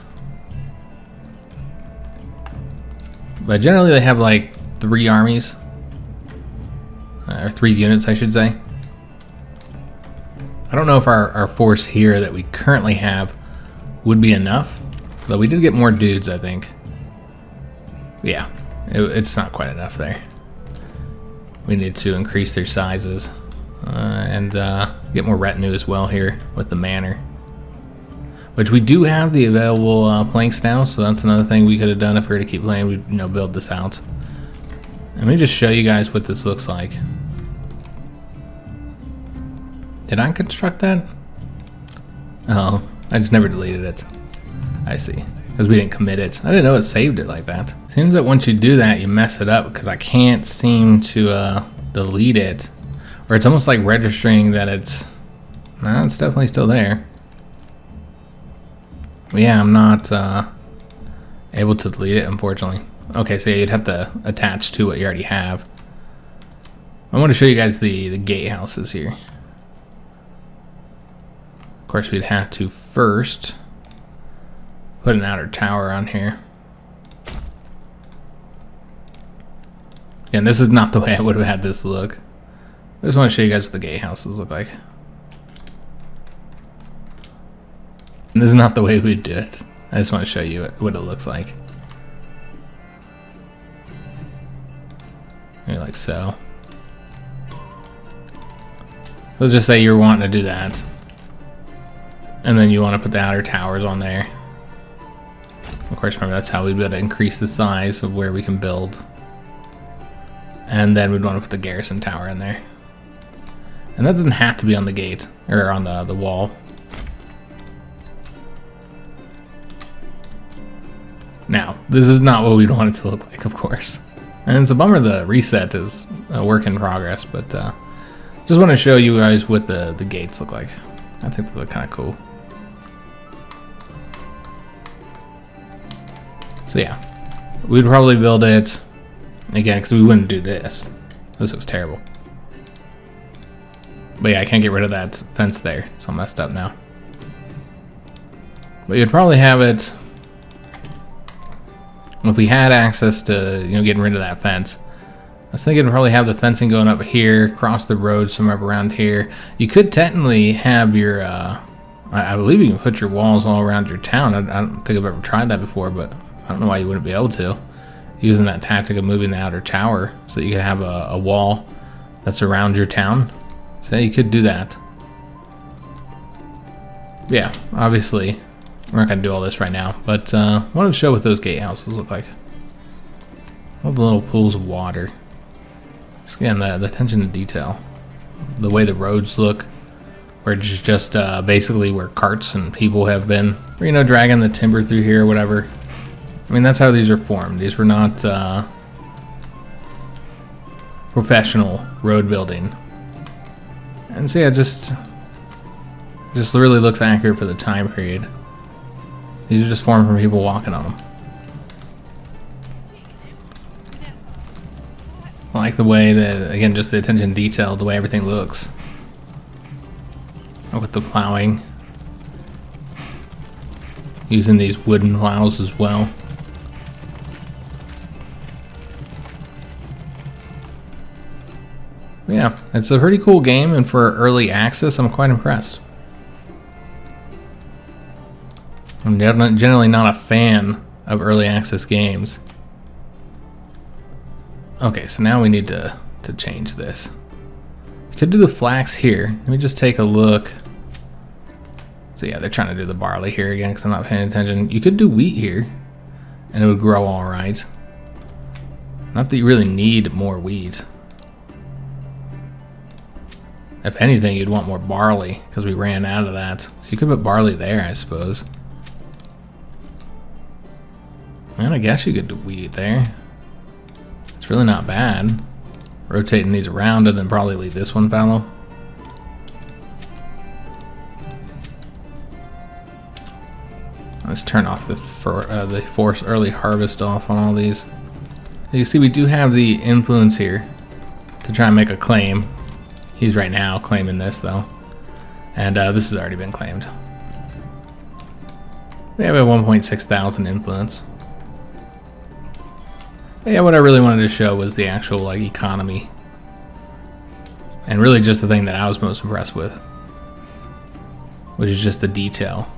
But generally they have like 3 armies. Or 3 units, I should say. I don't know if our force here that we currently have would be enough. Though we did get more dudes, I think. Yeah, it's not quite enough there. We need to increase their sizes. And get more retinue as well here with the manor. Which we do have the available planks now, so that's another thing we could have done if we were to keep playing. We'd build this out. Let me just show you guys what this looks like. Did I construct that? Oh, I just never deleted it. I see, because we didn't commit it. I didn't know it saved it like that. Seems that once you do that, you mess it up, because I can't seem to delete it. Or it's almost like registering that it's... No, it's definitely still there. But yeah, I'm not able to delete it, unfortunately. Okay, so yeah, you'd have to attach to what you already have. I want to show you guys the gatehouses here. Of course, we'd have to first put an outer tower on here. And this is not the way I would have had this look. I just want to show you guys what the gatehouses look like. And this is not the way we'd do it. I just want to show you what it looks like. Maybe like so. Let's just say you're wanting to do that. And then you want to put the outer towers on there. Of course, remember that's how we'd be able to increase the size of where we can build. And then we'd want to put the garrison tower in there. And that doesn't have to be on the gate, or on the wall. Now, this is not what we'd want it to look like, of course. And it's a bummer the reset is a work in progress, but Just want to show you guys what the gates look like. I think they look kind of cool. So yeah, we'd probably build it again because we wouldn't do this. This looks terrible. But yeah, I can't get rid of that fence there. It's all messed up now. But you'd probably have it if we had access to, you know, getting rid of that fence. I was thinking probably have the fencing going up here, across the road somewhere up around here. You could technically have your, I believe you can put your walls all around your town. I don't think I've ever tried that before, but I don't know why you wouldn't be able to. Using that tactic of moving the outer tower so that you could have a wall that's around your town. So you could do that. Yeah, obviously, we're not going to do all this right now, but I wanted to show what those gatehouses look like. All the little pools of water. Just again, the attention to detail. The way the roads look, where it's just basically where carts and people have been, or, you know, dragging the timber through here or whatever. I mean, that's how these are formed. These were not professional road building. And so yeah, just really looks accurate for the time period. These are just formed from people walking on them. I like the way that, again, just the attention to detail, the way everything looks. With the plowing. Using these wooden plows as well. Yeah, it's a pretty cool game, and for early access, I'm quite impressed. I'm generally not a fan of early access games. Okay, so now we need to change this. Could do the flax here. Let me just take a look. So yeah, they're trying to do the barley here again because I'm not paying attention. You could do wheat here, and it would grow all right. Not that you really need more wheat. If anything, you'd want more barley because we ran out of that. So you could put barley there, I suppose. And I guess you could do wheat there. It's really not bad. Rotating these around and then probably leave this one fallow. Let's turn off the force early harvest off on all these. So you see we do have the influence here to try and make a claim. He's right now claiming this though. And this has already been claimed. We have a 1.6 thousand influence. But yeah, what I really wanted to show was the actual like economy. And really just the thing that I was most impressed with. Which is just the detail.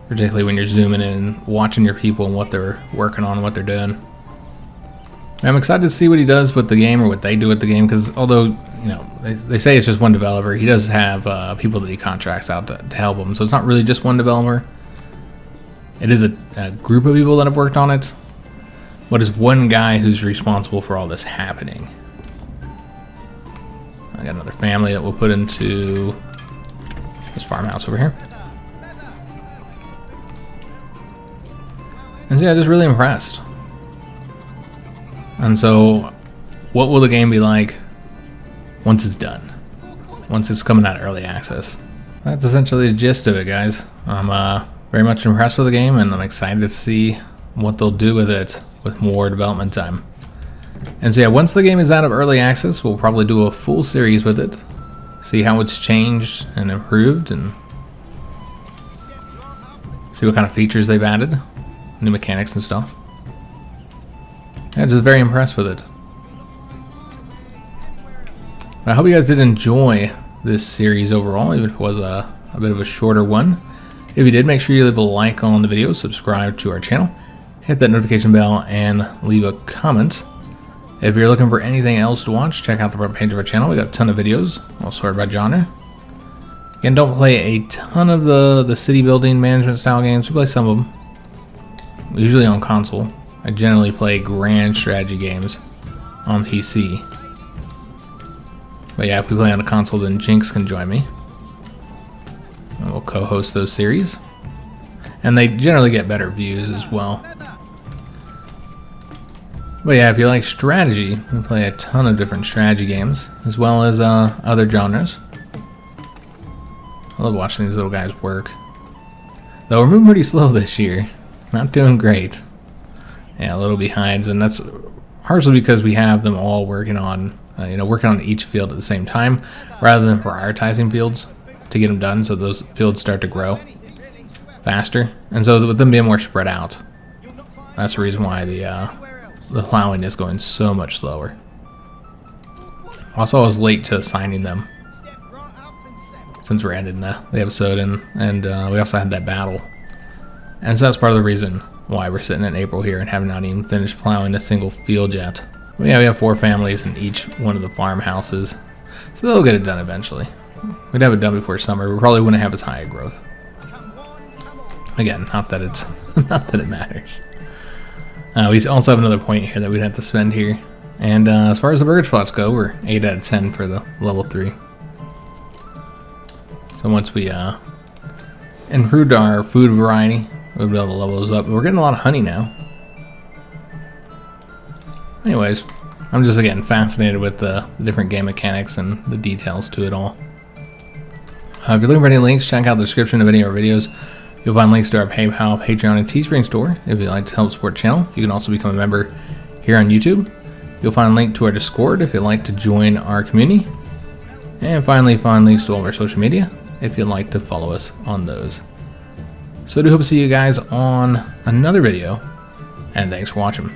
Particularly when you're zooming in and watching your people and what they're working on, what they're doing. I'm excited to see what he does with the game, or what they do with the game, because although, you know, they say it's just one developer, he does have people that he contracts out to help him, so it's not really just one developer. It is a group of people that have worked on it, but it's one guy who's responsible for all this happening. I got another family that we'll put into this farmhouse over here. And so yeah, just really impressed. And so, what will the game be like once it's done? Once it's coming out early access? That's essentially the gist of it, guys. I'm very much impressed with the game, and I'm excited to see what they'll do with it with more development time. And so yeah, once the game is out of early access, we'll probably do a full series with it. See how it's changed and improved, and see what kind of features they've added. New mechanics and stuff. Yeah, just very impressed with it. I hope you guys did enjoy this series overall, even if it was a bit of a shorter one. If you did, make sure you leave a like on the video, subscribe to our channel, hit that notification bell, and leave a comment. If you're looking for anything else to watch, check out the front page of our channel. We got a ton of videos, all sorted by genre. Again, don't play a ton of the city building management style games. We play some of them, usually on console. I generally play grand strategy games on PC. But yeah, if we play on a console, then HiJynx can join me. And we'll co-host those series. And they generally get better views as well. But yeah, if you like strategy, we play a ton of different strategy games, as well as other genres. I love watching these little guys work. Though we're moving pretty slow this year. Not doing great. Yeah, a little behind, and that's partially because we have them all working on, working on each field at the same time, rather than prioritizing fields to get them done, so those fields start to grow faster. And so with them being more spread out, that's the reason why the plowing is going so much slower. Also, I was late to assigning them since we're ending the episode, and we also had that battle. And so that's part of the reason why we're sitting in April here and have not even finished plowing a single field yet. But yeah, we have 4 families in each one of the farmhouses, so they'll get it done eventually. We'd have it done before summer. We probably wouldn't have as high a growth. Again, not that it's not that it matters. We also have another point here that we'd have to spend here. And as far as the burgage plots go, we're 8 out of 10 for the level 3. So once we improved our food variety, we'll be able to level those up. We're getting a lot of honey now. Anyways, I'm just, again, fascinated with the different game mechanics and the details to it all. If you're looking for any links, check out the description of any of our videos. You'll find links to our PayPal, Patreon, and Teespring store if you'd like to help support the channel. You can also become a member here on YouTube. You'll find a link to our Discord if you'd like to join our community. And finally, find links to all of our social media if you'd like to follow us on those. So I do hope to see you guys on another video, and thanks for watching.